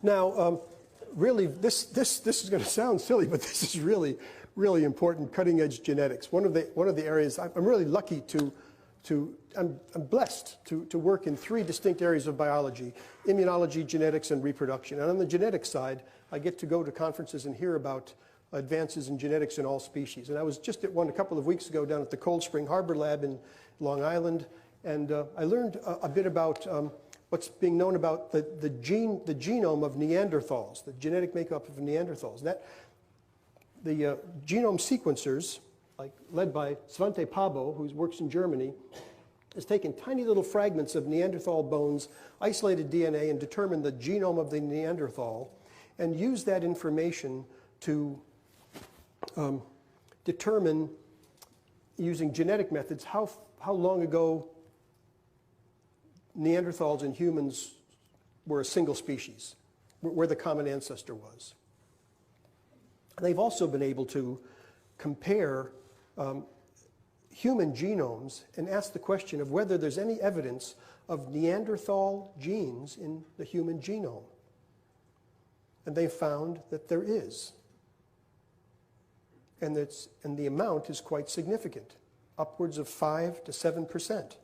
Now, really, this is going to sound silly, but this is really, really important, cutting-edge genetics. One of the areas I'm really lucky I'm blessed to work in 3 distinct areas of biology: immunology, genetics, and reproduction. And on the genetics side, I get to go to conferences and hear about advances in genetics in all species. And I was just at one a couple of weeks ago down at the Cold Spring Harbor Lab in Long Island, and I learned a bit about what's being known about the genome of Neanderthals, the genetic makeup of Neanderthals. The genome sequencers, led by Svante Pabo, who works in Germany, has taken tiny little fragments of Neanderthal bones, isolated DNA, and determined the genome of the Neanderthal, and used that information to determine, using genetic methods, how long ago Neanderthals and humans were a single species, where the common ancestor was. They've also been able to compare human genomes and ask the question of whether there's any evidence of Neanderthal genes in the human genome. And they found that there is. And the amount is quite significant, upwards of 5 to 7%.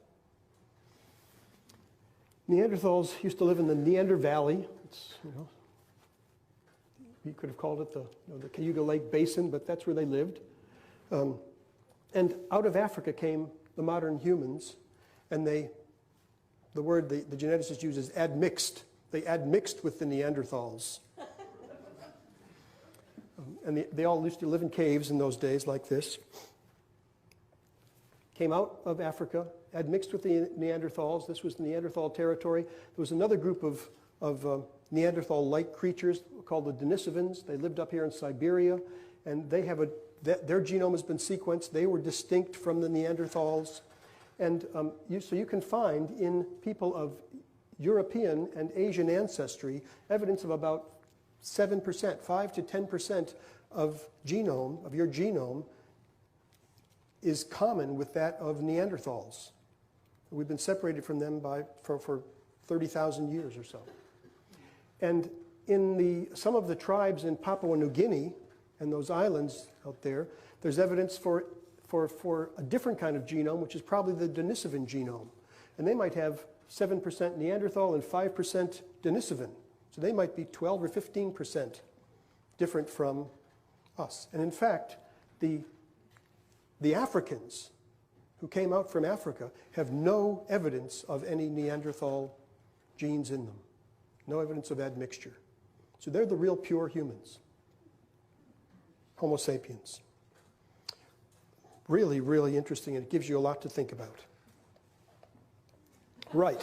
Neanderthals used to live in the Neander Valley. You could have called it the Cayuga Lake Basin, but that's where they lived. And out of Africa came the modern humans, and the word the geneticist uses, admixed. They admixed with the Neanderthals. And they all used to live in caves in those days like this. Came out of Africa, admixed with the Neanderthals. This was Neanderthal territory. There was another group of Neanderthal-like creatures called the Denisovans. They lived up here in Siberia, and they have their genome has been sequenced. They were distinct from the Neanderthals. And so you can find in people of European and Asian ancestry evidence of about 7%, 5 to 10% of your genome is common with that of Neanderthals. We've been separated from them for 30,000 years or so. And in some of the tribes in Papua New Guinea and those islands out there, there's evidence for a different kind of genome, which is probably the Denisovan genome. And they might have 7% Neanderthal and 5% Denisovan. So they might be 12 or 15% different from us. And in fact, the Africans who came out from Africa have no evidence of any Neanderthal genes in them. No evidence of admixture. So they're the real pure humans. Homo sapiens. Really, really interesting, and it gives you a lot to think about. Right.